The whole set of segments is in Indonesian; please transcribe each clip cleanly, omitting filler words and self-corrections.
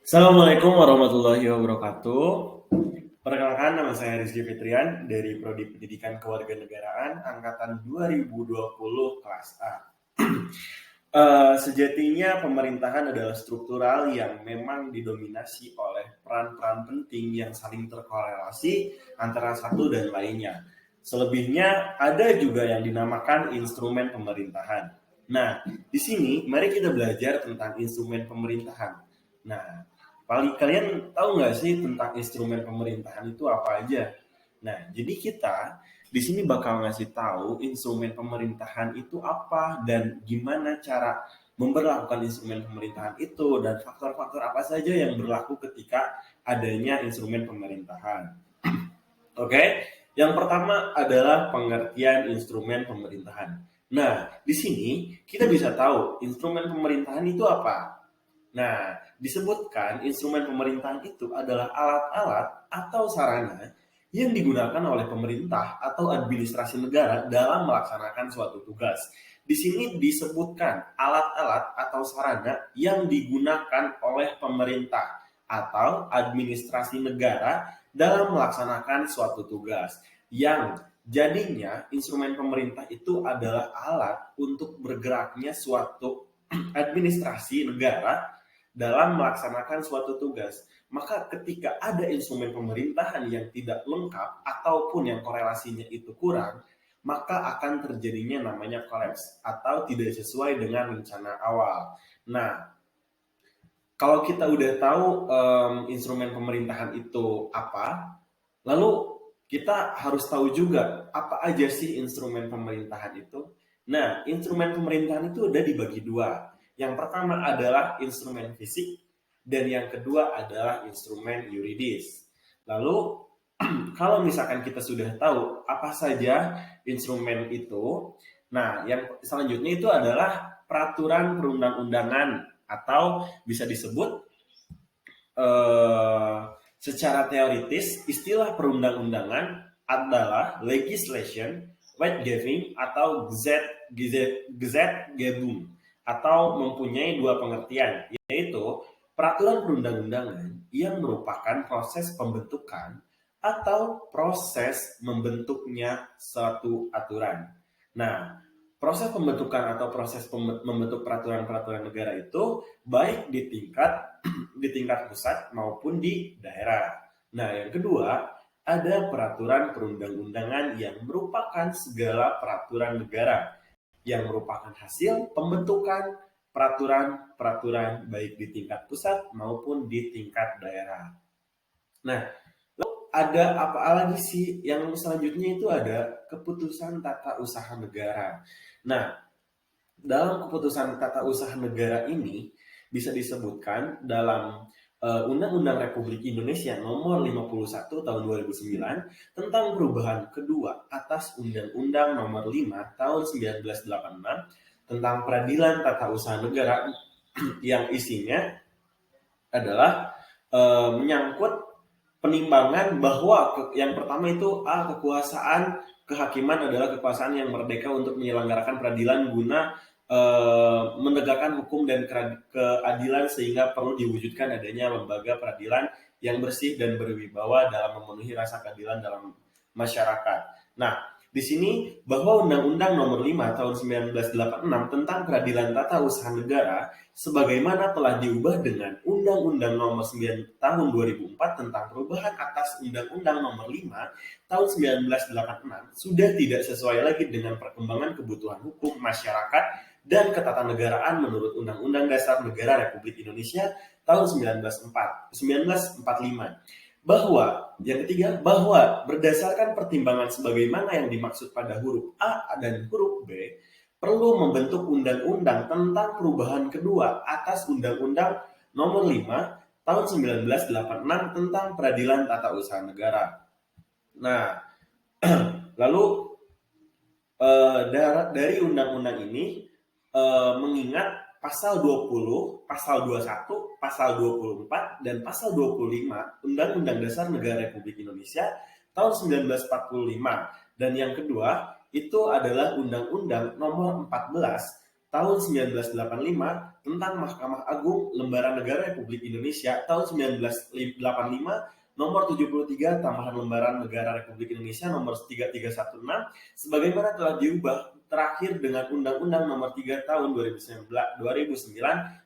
Assalamualaikum warahmatullahi wabarakatuh. Perkenalkan, nama saya Rizky Fitrian dari Prodi Pendidikan Kewarganegaraan Angkatan 2020 kelas A. Sejatinya pemerintahan adalah struktural yang memang didominasi oleh peran-peran penting yang saling terkorelasi antara satu dan lainnya. Selebihnya ada juga yang dinamakan instrumen pemerintahan. Nah, di sini mari kita belajar tentang instrumen pemerintahan. Nah, paling kalian tahu nggak sih tentang instrumen pemerintahan itu apa aja? Nah, jadi kita di sini bakal ngasih tahu instrumen pemerintahan itu apa dan gimana cara memperlakukan instrumen pemerintahan itu dan faktor-faktor apa saja yang berlaku ketika adanya instrumen pemerintahan. Oke, yang pertama adalah pengertian instrumen pemerintahan. Nah, di sini kita bisa tahu instrumen pemerintahan itu apa. Nah, disebutkan instrumen pemerintahan itu adalah alat-alat atau sarana yang digunakan oleh pemerintah atau administrasi negara dalam melaksanakan suatu tugas. Di sini disebutkan alat-alat atau sarana yang digunakan oleh pemerintah atau administrasi negara dalam melaksanakan suatu tugas. Yang jadinya instrumen pemerintah itu adalah alat untuk bergeraknya suatu administrasi negara dalam melaksanakan suatu tugas. Maka ketika ada instrumen pemerintahan yang tidak lengkap ataupun yang korelasinya itu kurang, maka akan terjadinya namanya kolaps atau tidak sesuai dengan rencana awal. Nah, kalau kita udah tahu instrumen pemerintahan itu apa, lalu kita harus tahu juga apa aja sih instrumen pemerintahan itu. Nah, instrumen pemerintahan itu udah dibagi dua. Yang pertama adalah instrumen fisik dan yang kedua adalah instrumen yuridis. Lalu kalau misalkan kita sudah tahu apa saja instrumen itu, nah yang selanjutnya itu adalah peraturan perundang-undangan atau bisa disebut eh, secara teoritis istilah perundang-undangan adalah legislation, right giving atau Gesetzgebung atau mempunyai dua pengertian, yaitu peraturan perundang-undangan yang merupakan proses pembentukan atau proses membentuknya suatu aturan. Nah, proses pembentukan atau proses membentuk peraturan-peraturan negara itu baik di tingkat pusat maupun di daerah. Nah, yang kedua, ada peraturan perundang-undangan yang merupakan segala peraturan negara yang merupakan hasil pembentukan peraturan-peraturan baik di tingkat pusat maupun di tingkat daerah. Nah, ada apa lagi sih yang selanjutnya itu ada keputusan tata usaha negara. Nah, dalam keputusan tata usaha negara ini bisa disebutkan dalam Undang-Undang Republik Indonesia Nomor 51 Tahun 2009 tentang perubahan kedua atas Undang-Undang Nomor 5 Tahun 1986 tentang peradilan tata usaha negara yang isinya adalah menyangkut penimbangan bahwa yang pertama itu kekuasaan kehakiman adalah kekuasaan yang merdeka untuk menyelenggarakan peradilan guna menegakkan hukum dan keadilan sehingga perlu diwujudkan adanya lembaga peradilan yang bersih dan berwibawa dalam memenuhi rasa keadilan dalam masyarakat. Nah, di sini bahwa Undang-Undang Nomor 5 Tahun 1986 tentang Peradilan Tata Usaha Negara sebagaimana telah diubah dengan Undang-Undang Nomor 9 Tahun 2004 tentang perubahan atas Undang-Undang Nomor 5 Tahun 1986 sudah tidak sesuai lagi dengan perkembangan kebutuhan hukum masyarakat dan ketatanegaraan menurut Undang-Undang Dasar Negara Republik Indonesia tahun 1945. Bahwa yang ketiga, bahwa berdasarkan pertimbangan sebagaimana yang dimaksud pada huruf A dan huruf B, perlu membentuk undang-undang tentang perubahan kedua atas Undang-Undang Nomor 5 Tahun 1986 tentang Peradilan Tata Usaha Negara. Nah, lalu dari undang-undang ini mengingat pasal 20, pasal 21, pasal 24, dan pasal 25 Undang-Undang Dasar Negara Republik Indonesia tahun 1945. Dan yang kedua, itu adalah Undang-Undang Nomor 14 tahun 1985 tentang Mahkamah Agung Lembaran Negara Republik Indonesia tahun 1985 nomor 73 tambahan Lembaran Negara Republik Indonesia nomor 3316 sebagaimana telah diubah terakhir dengan Undang-Undang nomor 3 tahun 2009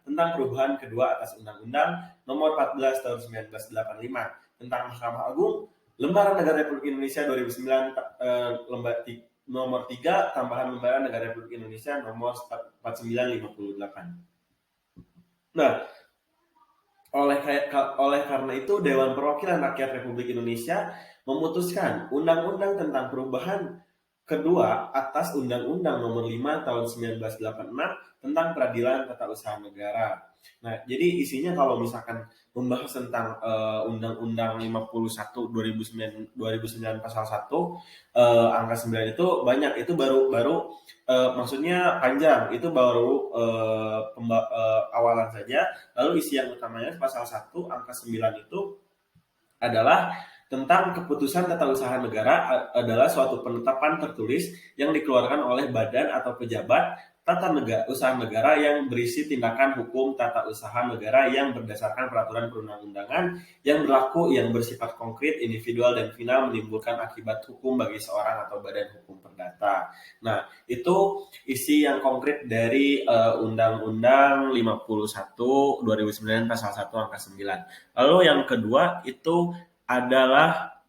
tentang perubahan kedua atas Undang-Undang nomor 14 tahun 1985 tentang Mahkamah Agung Lembaran Negara Republik Indonesia 2009 nomor 3 tambahan Lembaran Negara Republik Indonesia nomor 4958. Nah, oleh karena itu Dewan Perwakilan Rakyat Republik Indonesia memutuskan undang-undang tentang perubahan kedua atas Undang-Undang Nomor 5 Tahun 1986 tentang Peradilan Tata Usaha Negara. Nah, jadi isinya kalau misalkan membahas tentang Undang-Undang 51 2009 pasal 1 angka 9 itu banyak, itu baru maksudnya panjang, itu baru awalan saja. Lalu isi yang utamanya pasal 1 angka 9 itu adalah tentang keputusan tata usaha negara adalah suatu penetapan tertulis yang dikeluarkan oleh badan atau pejabat usaha negara yang berisi tindakan hukum tata usaha negara yang berdasarkan peraturan perundang-undangan yang berlaku yang bersifat konkret, individual, dan final menimbulkan akibat hukum bagi seorang atau badan hukum perdata. Nah, itu isi yang konkret dari Undang-Undang 51 2009 pasal 1 angka 9. Lalu yang kedua itu adalah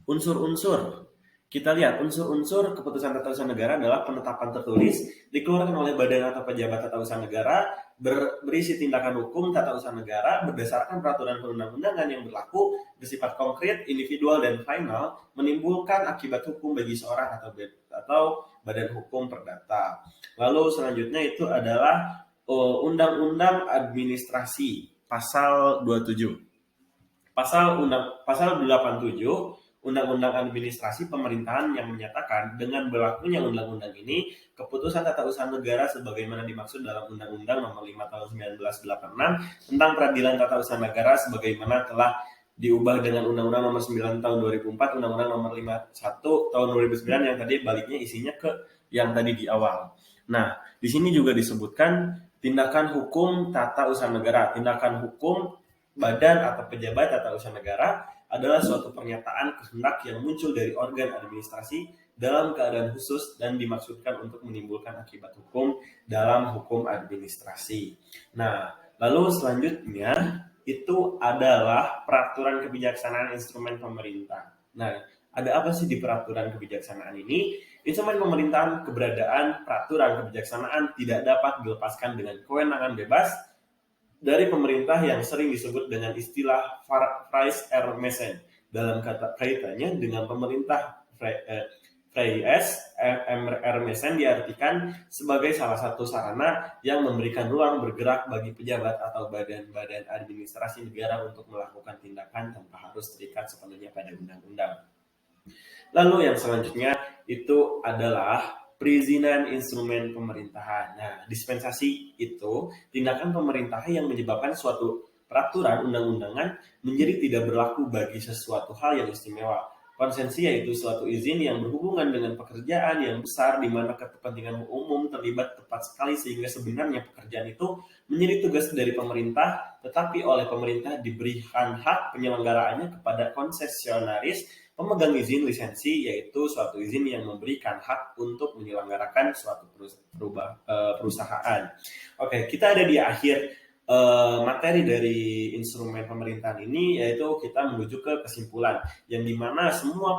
unsur-unsur. Kita lihat unsur-unsur keputusan tata usaha negara adalah penetapan tertulis dikeluarkan oleh badan atau pejabat tata usaha negara berisi tindakan hukum tata usaha negara berdasarkan peraturan perundang-undangan yang berlaku bersifat konkret, individual, dan final menimbulkan akibat hukum bagi seorang atau badan hukum perdata. Lalu selanjutnya itu adalah Undang-Undang Administrasi pasal 27. Pasal 87 Undang-Undang Administrasi Pemerintahan yang menyatakan dengan berlakunya undang-undang ini, keputusan tata usaha negara sebagaimana dimaksud dalam Undang-Undang Nomor 5 Tahun 1986 tentang Peradilan Tata Usaha Negara sebagaimana telah diubah dengan Undang-Undang Nomor 9 Tahun 2004, Undang-Undang Nomor 51 Tahun 2009 yang tadi baliknya isinya ke yang tadi di awal. Nah, di sini juga disebutkan tindakan hukum tata usaha negara, tindakan hukum badan atau pejabat tata usaha negara adalah suatu pernyataan kehendak yang muncul dari organ administrasi dalam keadaan khusus dan dimaksudkan untuk menimbulkan akibat hukum dalam hukum administrasi. Nah, lalu selanjutnya itu adalah peraturan kebijaksanaan instrumen pemerintah. Nah, ada apa sih di peraturan kebijaksanaan ini? Instrumen pemerintahan keberadaan peraturan kebijaksanaan tidak dapat dilepaskan dengan kewenangan bebas dari pemerintah yang sering disebut dengan istilah Fries Ermesen dalam kaitannya dengan pemerintah. Fries Ermesen diartikan sebagai salah satu sarana yang memberikan ruang bergerak bagi pejabat atau badan-badan administrasi negara untuk melakukan tindakan tanpa harus terikat sepenuhnya pada undang-undang. Lalu yang selanjutnya itu adalah perizinan instrumen pemerintahan. Nah, dispensasi itu tindakan pemerintah yang menyebabkan suatu peraturan undang-undangan menjadi tidak berlaku bagi sesuatu hal yang istimewa. Konsensi yaitu suatu izin yang berhubungan dengan pekerjaan yang besar di mana kepentingan umum terlibat tepat sekali sehingga sebenarnya pekerjaan itu menjadi tugas dari pemerintah tetapi oleh pemerintah diberikan hak penyelenggaraannya kepada konsesionaris pemegang izin lisensi, yaitu suatu izin yang memberikan hak untuk menyelenggarakan suatu perusahaan. Oke, kita ada di akhir materi dari instrumen pemerintahan ini, yaitu kita menuju ke kesimpulan, yang dimana semua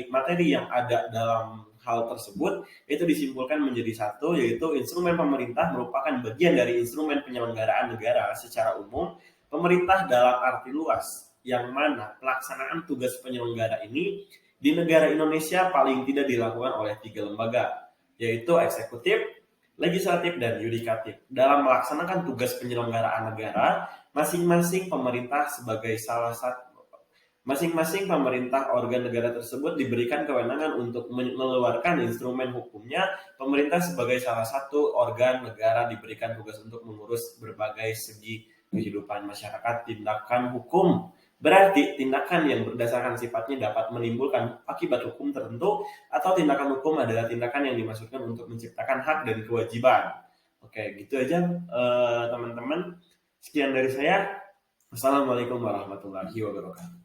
materi yang ada dalam hal tersebut itu disimpulkan menjadi satu, yaitu instrumen pemerintah merupakan bagian dari instrumen penyelenggaraan negara secara umum. Pemerintah dalam arti luas, yang mana pelaksanaan tugas penyelenggara ini di negara Indonesia paling tidak dilakukan oleh 3 lembaga, yaitu eksekutif, legislatif, dan yudikatif. Dalam melaksanakan tugas penyelenggaraan negara, masing-masing pemerintah organ negara tersebut diberikan kewenangan untuk mengeluarkan instrumen hukumnya. Pemerintah sebagai salah satu organ negara diberikan tugas untuk mengurus berbagai segi kehidupan masyarakat. Tindakan hukum Berarti tindakan yang berdasarkan sifatnya dapat menimbulkan akibat hukum tertentu atau tindakan hukum adalah tindakan yang dimaksudkan untuk menciptakan hak dan kewajiban. Oke, gitu aja teman-teman. Sekian dari saya. Assalamualaikum warahmatullahi wabarakatuh.